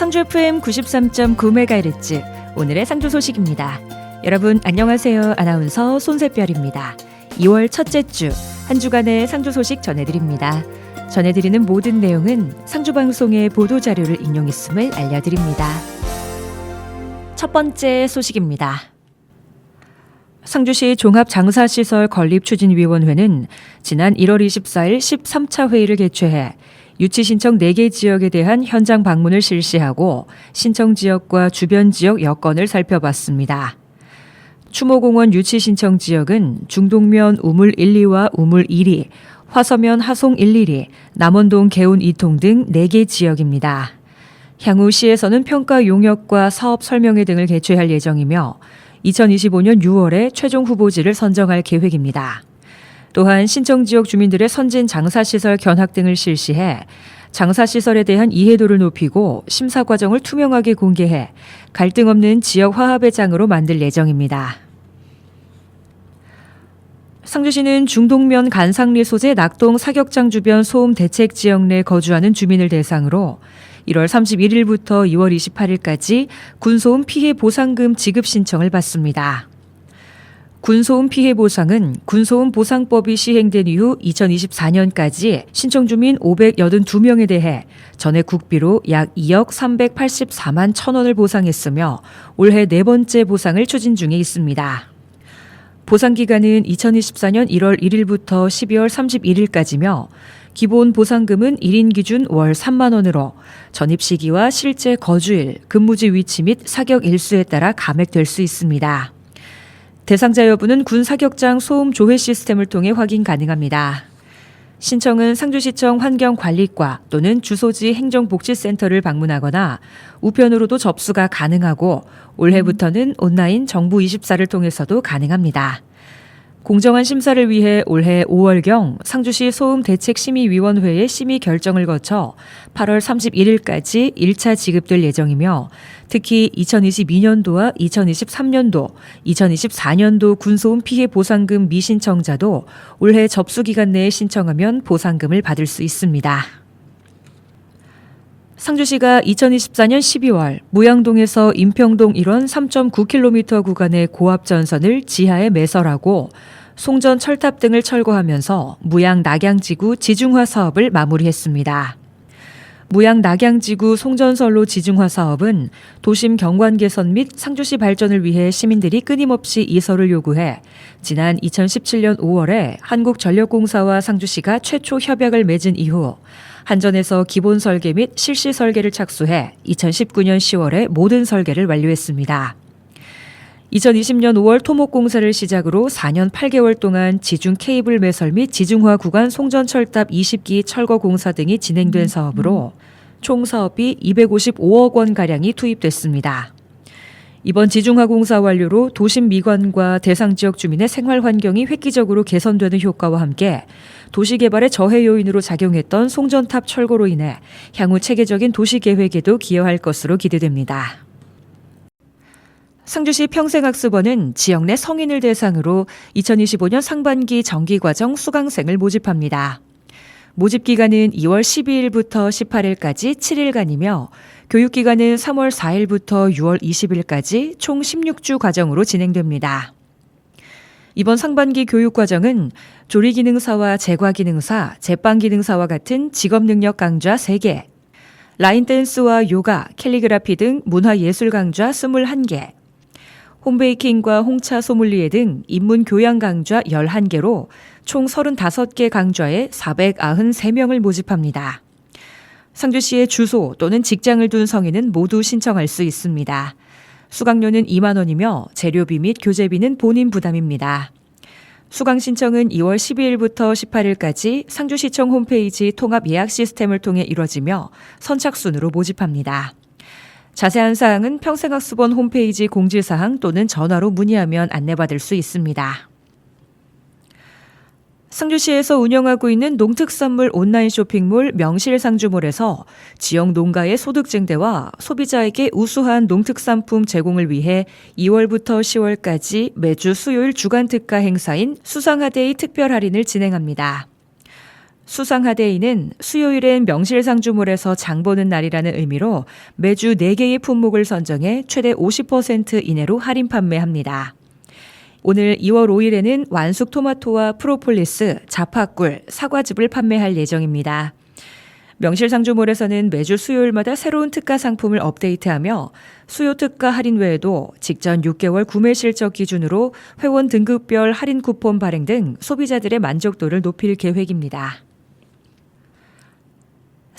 상주 FM 93.9MHz 오늘의 상주 소식입니다. 여러분 안녕하세요. 아나운서 손새별입니다. 2월 첫째 주 한 주간의 상주 소식 전해드립니다. 전해드리는 모든 내용은 상주방송의 보도자료를 인용했음을 알려드립니다. 첫 번째 소식입니다. 상주시 종합장사시설 건립추진위원회는 지난 1월 24일 13차 회의를 개최해 유치 신청 4개 지역에 대한 현장 방문을 실시하고 신청 지역과 주변 지역 여건을 살펴봤습니다. 추모공원 유치 신청 지역은 중동면 우물 1, 2와 우물 1이, 화서면 하송 1, 2리, 남원동 개운 2통 등 4개 지역입니다. 향후 시에서는 평가 용역과 사업 설명회 등을 개최할 예정이며 2025년 6월에 최종 후보지를 선정할 계획입니다. 또한 신청 지역 주민들의 선진 장사시설 견학 등을 실시해 장사시설에 대한 이해도를 높이고 심사 과정을 투명하게 공개해 갈등 없는 지역 화합의 장으로 만들 예정입니다. 상주시는 중동면 간상리 소재 낙동 사격장 주변 소음 대책 지역 내 거주하는 주민을 대상으로 1월 31일부터 2월 28일까지 군소음 피해 보상금 지급 신청을 받습니다. 군소음 피해 보상은 군소음 보상법이 시행된 이후 2024년까지 신청 주민 582명에 대해 전액 국비로 약 2억 384만 1,000원을 보상했으며 올해 네 번째 보상을 추진 중에 있습니다. 보상 기간은 2024년 1월 1일부터 12월 31일까지며 기본 보상금은 1인 기준 월 3만 원으로 전입 시기와 실제 거주일, 근무지 위치 및 사격 일수에 따라 감액될 수 있습니다. 대상자 여부는 군 사격장 소음 조회 시스템을 통해 확인 가능합니다. 신청은 상주시청 환경관리과 또는 주소지 행정복지센터를 방문하거나 우편으로도 접수가 가능하고 올해부터는 온라인 정부24를 통해서도 가능합니다. 공정한 심사를 위해 올해 5월경 상주시 소음대책심의위원회의 심의 결정을 거쳐 8월 31일까지 1차 지급될 예정이며 특히 2022년도와 2023년도, 2024년도 군소음 피해 보상금 미신청자도 올해 접수기간 내에 신청하면 보상금을 받을 수 있습니다. 상주시가 2024년 12월 무양동에서 인평동 일원 3.9km 구간의 고압전선을 지하에 매설하고 송전 철탑 등을 철거하면서 무양 낙양지구 지중화 사업을 마무리했습니다. 무양 낙양지구 송전선로 지중화 사업은 도심 경관 개선 및 상주시 발전을 위해 시민들이 끊임없이 이설을 요구해 지난 2017년 5월에 한국전력공사와 상주시가 최초 협약을 맺은 이후 한전에서 기본 설계 및 실시 설계를 착수해 2019년 10월에 모든 설계를 완료했습니다. 2020년 5월 토목공사를 시작으로 4년 8개월 동안 지중 케이블 매설 및 지중화 구간 송전철탑 20기 철거 공사 등이 진행된 사업으로 총 사업비 255억 원가량이 투입됐습니다. 이번 지중화 공사 완료로 도심 미관과 대상 지역 주민의 생활 환경이 획기적으로 개선되는 효과와 함께 도시개발의 저해 요인으로 작용했던 송전탑 철거로 인해 향후 체계적인 도시계획에도 기여할 것으로 기대됩니다. 상주시 평생학습원은 지역 내 성인을 대상으로 2025년 상반기 정기과정 수강생을 모집합니다. 모집 기간은 2월 12일부터 18일까지 7일간이며 교육기간은 3월 4일부터 6월 20일까지 총 16주 과정으로 진행됩니다. 이번 상반기 교육과정은 조리기능사와 제과기능사, 제빵기능사와 같은 직업능력 강좌 3개, 라인댄스와 요가, 캘리그라피 등 문화예술 강좌 21개, 홈베이킹과 홍차 소믈리에 등 입문 교양 강좌 11개로 총 35개 강좌에 493명을 모집합니다. 상주시의 주소 또는 직장을 둔 성인은 모두 신청할 수 있습니다. 수강료는 2만 원이며 재료비 및 교재비는 본인 부담입니다. 수강 신청은 2월 12일부터 18일까지 상주시청 홈페이지 통합 예약 시스템을 통해 이뤄지며 선착순으로 모집합니다. 자세한 사항은 평생학습원 홈페이지 공지사항 또는 전화로 문의하면 안내받을 수 있습니다. 상주시에서 운영하고 있는 농특산물 온라인 쇼핑몰 명실상주몰에서 지역 농가의 소득 증대와 소비자에게 우수한 농특산품 제공을 위해 2월부터 10월까지 매주 수요일 주간 특가 행사인 수상하데이 특별 할인을 진행합니다. 수상하데이는 수요일엔 명실상주몰에서 장보는 날이라는 의미로 매주 4개의 품목을 선정해 최대 50% 이내로 할인 판매합니다. 오늘 2월 5일에는 완숙 토마토와 프로폴리스, 자파꿀, 사과즙을 판매할 예정입니다. 명실상주몰에서는 매주 수요일마다 새로운 특가 상품을 업데이트하며 수요 특가 할인 외에도 직전 6개월 구매 실적 기준으로 회원 등급별 할인 쿠폰 발행 등 소비자들의 만족도를 높일 계획입니다.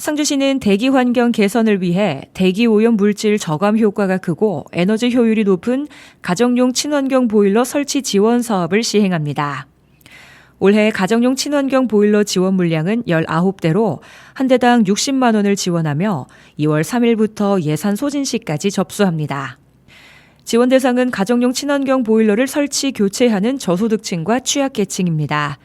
상주시는 대기 환경 개선을 위해 대기 오염 물질 저감 효과가 크고 에너지 효율이 높은 가정용 친환경 보일러 설치 지원 사업을 시행합니다. 올해 가정용 친환경 보일러 지원 물량은 19대로 한 대당 60만 원을 지원하며 2월 3일부터 예산 소진 시까지 접수합니다. 지원 대상은 가정용 친환경 보일러를 설치 교체하는 저소득층과 취약계층입니다.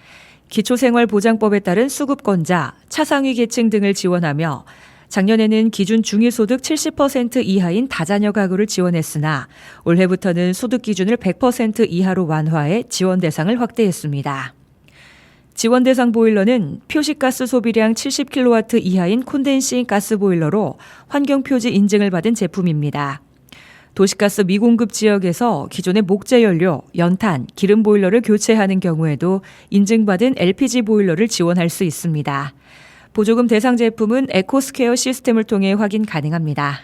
기초생활보장법에 따른 수급권자, 차상위 계층 등을 지원하며 작년에는 기준 중위소득 70% 이하인 다자녀 가구를 지원했으나 올해부터는 소득 기준을 100% 이하로 완화해 지원 대상을 확대했습니다. 지원 대상 보일러는 표시가스 소비량 70kW 이하인 콘덴싱 가스 보일러로 환경표지 인증을 받은 제품입니다. 도시가스 미공급 지역에서 기존의 목재 연료, 연탄, 기름 보일러를 교체하는 경우에도 인증받은 LPG 보일러를 지원할 수 있습니다. 보조금 대상 제품은 에코스퀘어 시스템을 통해 확인 가능합니다.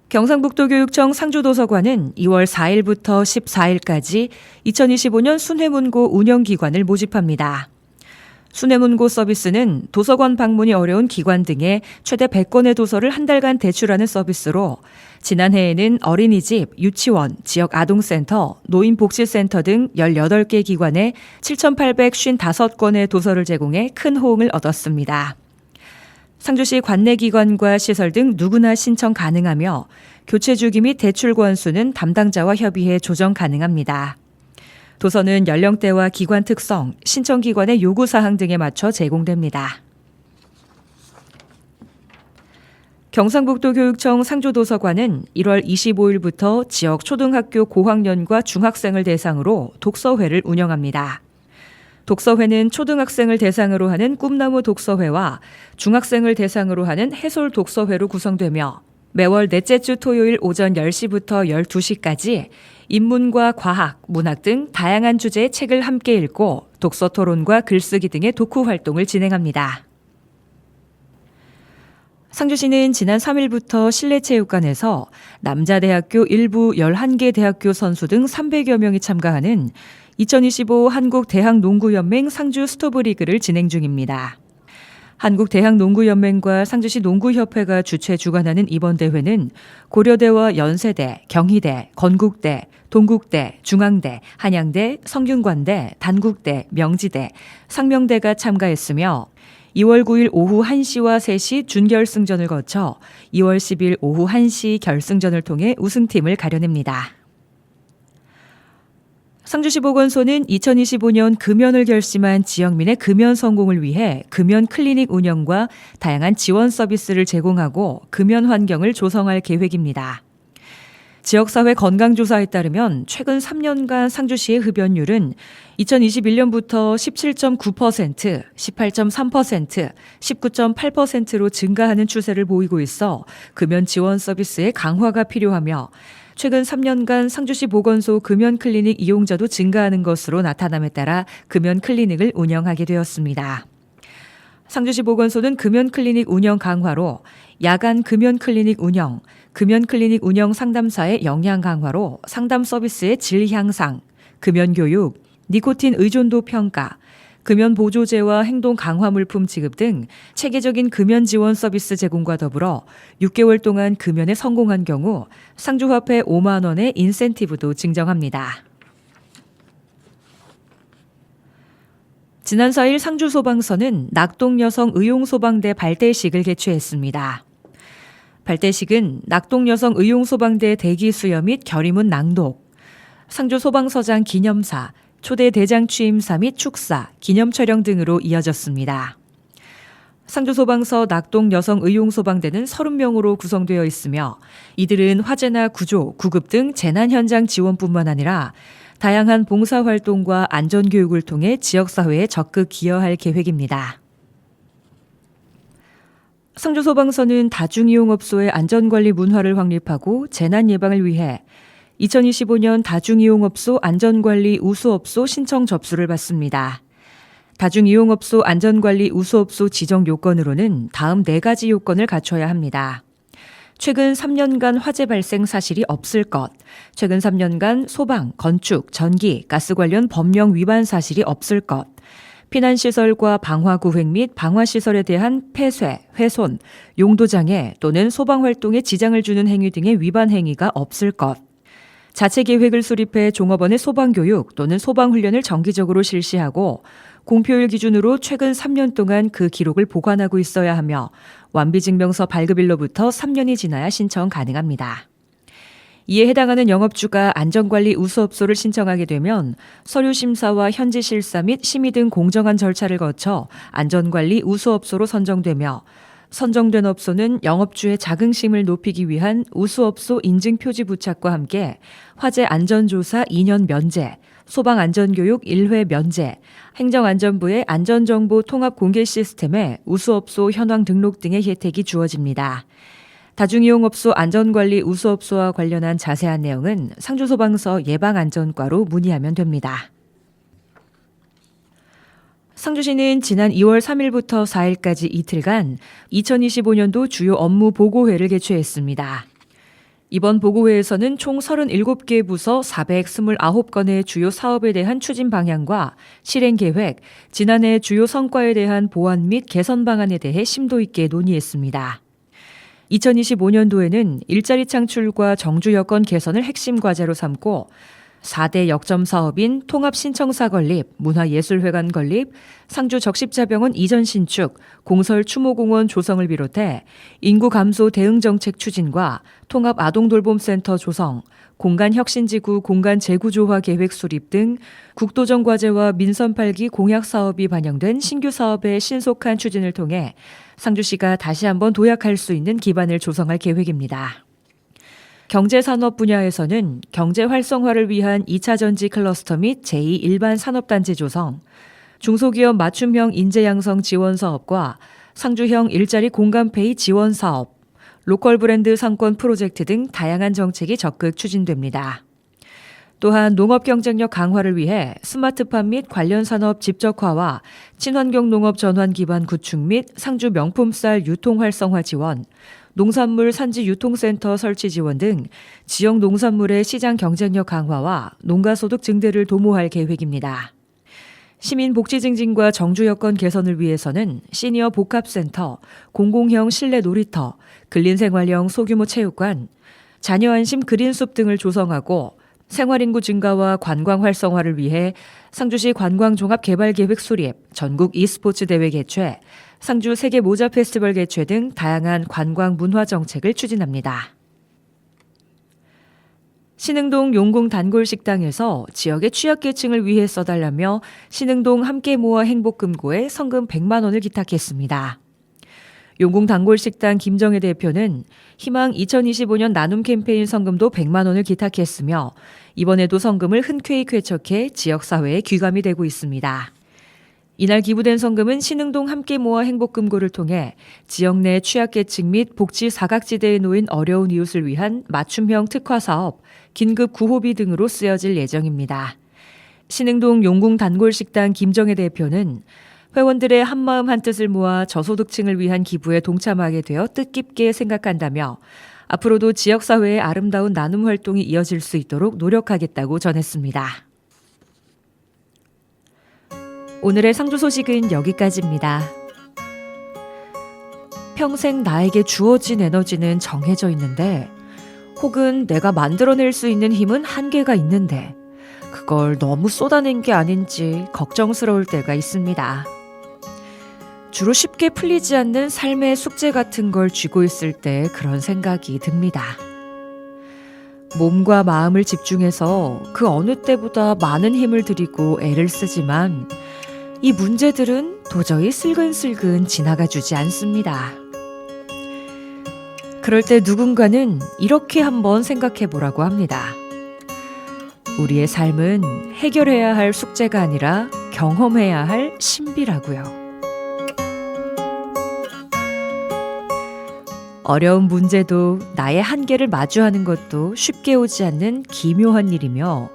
경상북도교육청 상주도서관은 2월 4일부터 14일까지 2025년 순회문고 운영기관을 모집합니다. 순회문고 서비스는 도서관 방문이 어려운 기관 등에 최대 100권의 도서를 한 달간 대출하는 서비스로 지난해에는 어린이집, 유치원, 지역 아동센터, 노인복지센터 등 18개 기관에 7,855권의 도서를 제공해 큰 호응을 얻었습니다. 상주시 관내기관과 시설 등 누구나 신청 가능하며 교체 주기 및 대출 권수는 담당자와 협의해 조정 가능합니다. 도서는 연령대와 기관 특성, 신청기관의 요구사항 등에 맞춰 제공됩니다. 경상북도교육청 상주도서관은 1월 25일부터 지역 초등학교 고학년과 중학생을 대상으로 독서회를 운영합니다. 독서회는 초등학생을 대상으로 하는 꿈나무 독서회와 중학생을 대상으로 하는 해솔 독서회로 구성되며 매월 넷째 주 토요일 오전 10시부터 12시까지 인문과 과학, 문학 등 다양한 주제의 책을 함께 읽고 독서 토론과 글쓰기 등의 독후 활동을 진행합니다. 상주시는 지난 3일부터 실내체육관에서 남자대학교 일부 11개 대학교 선수 등 300여 명이 참가하는 2025 한국대학농구연맹 상주 스토브리그를 진행 중입니다. 한국대학농구연맹과 상주시 농구협회가 주최 주관하는 이번 대회는 고려대와 연세대, 경희대, 건국대, 동국대, 중앙대, 한양대, 성균관대, 단국대, 명지대, 상명대가 참가했으며 2월 9일 오후 1시와 3시 준결승전을 거쳐 2월 10일 오후 1시 결승전을 통해 우승팀을 가려냅니다. 상주시 보건소는 2025년 금연을 결심한 지역민의 금연 성공을 위해 금연 클리닉 운영과 다양한 지원 서비스를 제공하고 금연 환경을 조성할 계획입니다. 지역사회 건강조사에 따르면 최근 3년간 상주시의 흡연율은 2021년부터 17.9%, 18.3%, 19.8%로 증가하는 추세를 보이고 있어 금연 지원 서비스의 강화가 필요하며 최근 3년간 상주시 보건소 금연 클리닉 이용자도 증가하는 것으로 나타남에 따라 금연 클리닉을 운영하게 되었습니다. 상주시 보건소는 금연 클리닉 운영 강화로 야간 금연 클리닉 운영, 금연 클리닉 운영 상담사의 역량 강화로 상담 서비스의 질 향상, 금연 교육, 니코틴 의존도 평가, 금연 보조제와 행동 강화 물품 지급 등 체계적인 금연 지원 서비스 제공과 더불어 6개월 동안 금연에 성공한 경우 상주화폐 5만 원의 인센티브도 증정합니다. 지난 4일 상주소방서는 낙동여성 의용소방대 발대식을 개최했습니다. 발대식은 낙동여성 의용소방대 대기 수여 및 결의문 낭독, 상주소방서장 기념사, 초대 대장 취임사 및 축사, 기념 촬영 등으로 이어졌습니다. 상주소방서 낙동여성의용소방대는 30명으로 구성되어 있으며 이들은 화재나 구조, 구급 등 재난 현장 지원뿐만 아니라 다양한 봉사활동과 안전교육을 통해 지역사회에 적극 기여할 계획입니다. 상주소방서는 다중이용업소의 안전관리 문화를 확립하고 재난 예방을 위해 2025년 다중이용업소 안전관리 우수업소 신청 접수를 받습니다. 다중이용업소 안전관리 우수업소 지정 요건으로는 다음 4가지 요건을 갖춰야 합니다. 최근 3년간 화재 발생 사실이 없을 것, 최근 3년간 소방, 건축, 전기, 가스 관련 법령 위반 사실이 없을 것, 피난시설과 방화구획 및 방화시설에 대한 폐쇄, 훼손, 용도장애 또는 소방활동에 지장을 주는 행위 등의 위반 행위가 없을 것, 자체 계획을 수립해 종업원의 소방교육 또는 소방훈련을 정기적으로 실시하고 공표일 기준으로 최근 3년 동안 그 기록을 보관하고 있어야 하며 완비증명서 발급일로부터 3년이 지나야 신청 가능합니다. 이에 해당하는 영업주가 안전관리 우수업소를 신청하게 되면 서류심사와 현지실사 및 심의 등 공정한 절차를 거쳐 안전관리 우수업소로 선정되며 선정된 업소는 영업주의 자긍심을 높이기 위한 우수업소 인증표지 부착과 함께 화재 안전조사 2년 면제, 소방안전교육 1회 면제, 행정안전부의 안전정보 통합 공개 시스템에 우수업소 현황 등록 등의 혜택이 주어집니다. 다중이용업소 안전관리 우수업소와 관련한 자세한 내용은 상주소방서 예방안전과로 문의하면 됩니다. 상주시는 지난 2월 3일부터 4일까지 이틀간 2025년도 주요 업무 보고회를 개최했습니다. 이번 보고회에서는 총 37개 부서 429건의 주요 사업에 대한 추진 방향과 실행 계획, 지난해 주요 성과에 대한 보완 및 개선 방안에 대해 심도 있게 논의했습니다. 2025년도에는 일자리 창출과 정주 여건 개선을 핵심 과제로 삼고 4대 역점 사업인 통합신청사 건립, 문화예술회관 건립, 상주 적십자병원 이전 신축, 공설 추모공원 조성을 비롯해 인구 감소 대응 정책 추진과 통합 아동돌봄센터 조성, 공간혁신지구 공간 재구조화 계획 수립 등 국도정 과제와 민선 8기 공약 사업이 반영된 신규 사업의 신속한 추진을 통해 상주시가 다시 한번 도약할 수 있는 기반을 조성할 계획입니다. 경제산업 분야에서는 경제 활성화를 위한 2차 전지 클러스터 및 제2 일반 산업단지 조성, 중소기업 맞춤형 인재 양성 지원 사업과 상주형 일자리 공간페이 지원 사업, 로컬 브랜드 상권 프로젝트 등 다양한 정책이 적극 추진됩니다. 또한 농업 경쟁력 강화를 위해 스마트팜 및 관련 산업 집적화와 친환경 농업 전환 기반 구축 및 상주 명품쌀 유통 활성화 지원, 농산물 산지 유통센터 설치 지원 등 지역 농산물의 시장 경쟁력 강화와 농가소득 증대를 도모할 계획입니다. 시민 복지 증진과 정주 여건 개선을 위해서는 시니어 복합센터, 공공형 실내 놀이터, 근린생활형 소규모 체육관, 자녀 안심 그린숲 등을 조성하고 생활인구 증가와 관광 활성화를 위해 상주시 관광종합개발계획 수립, 전국 e스포츠 대회 개최, 상주 세계 모자 페스티벌 개최 등 다양한 관광 문화 정책을 추진합니다. 신흥동 용궁 단골 식당에서 지역의 취약계층을 위해 써달라며 신흥동 함께 모아 행복금고에 성금 100만 원을 기탁했습니다. 용궁 단골 식당 김정혜 대표는 희망 2025년 나눔 캠페인 성금도 100만 원을 기탁했으며 이번에도 성금을 흔쾌히 쾌척해 지역사회에 귀감이 되고 있습니다. 이날 기부된 성금은 신흥동 함께 모아 행복금고를 통해 지역 내 취약계층 및 복지 사각지대에 놓인 어려운 이웃을 위한 맞춤형 특화사업, 긴급 구호비 등으로 쓰여질 예정입니다. 신흥동 용궁 단골식당 김정혜 대표는 회원들의 한마음 한뜻을 모아 저소득층을 위한 기부에 동참하게 되어 뜻깊게 생각한다며 앞으로도 지역사회의 아름다운 나눔 활동이 이어질 수 있도록 노력하겠다고 전했습니다. 오늘의 상주 소식은 여기까지입니다. 평생 나에게 주어진 에너지는 정해져 있는데 혹은 내가 만들어낼 수 있는 힘은 한계가 있는데 그걸 너무 쏟아낸 게 아닌지 걱정스러울 때가 있습니다. 주로 쉽게 풀리지 않는 삶의 숙제 같은 걸 쥐고 있을 때 그런 생각이 듭니다. 몸과 마음을 집중해서 그 어느 때보다 많은 힘을 들이고 애를 쓰지만 이 문제들은 도저히 슬근슬근 지나가주지 않습니다. 그럴 때 누군가는 이렇게 한번 생각해 보라고 합니다. 우리의 삶은 해결해야 할 숙제가 아니라 경험해야 할 신비라고요. 어려운 문제도 나의 한계를 마주하는 것도 쉽게 오지 않는 기묘한 일이며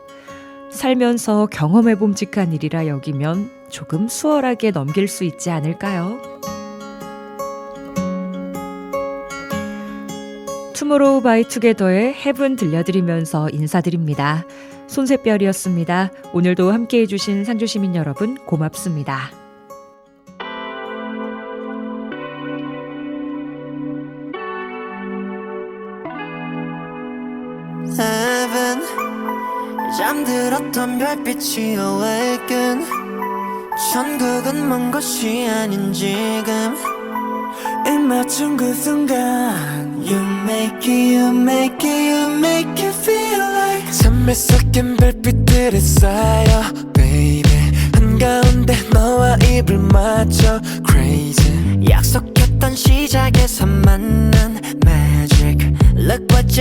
살면서 경험해 봄직한 일이라 여기면 조금 수월하게 넘길 수 있지 않을까요? 투모로우 바이 투게더의 헤븐 들려드리면서 인사드립니다. 손새별이었습니다. 오늘도 함께해 주신 상주시민 여러분 고맙습니다. Heaven 잠들었던 별빛이 awaken 천국은 먼 곳이 아닌 지금 입 맞춘 그 순간 You make it, you make it, you make it feel like 잠에 섞인 별빛들이 쌓여 baby 한가운데 너와 입을 맞춰 crazy 약속했던 시작에서 만난 magic Look what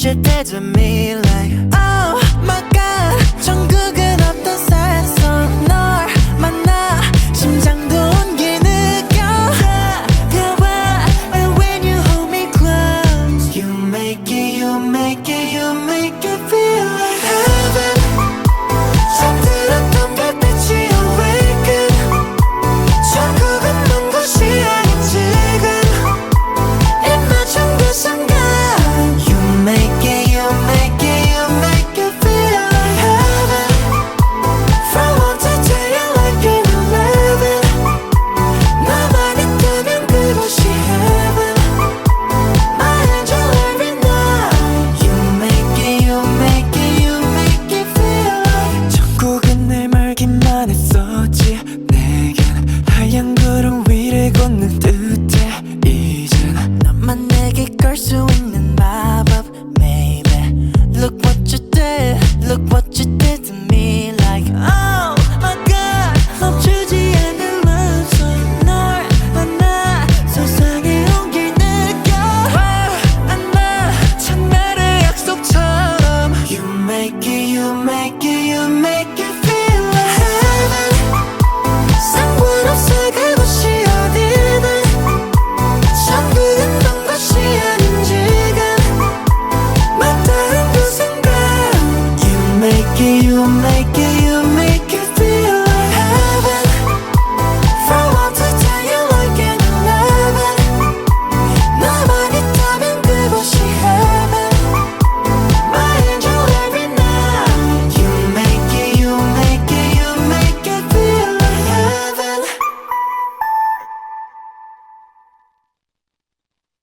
you did to me like oh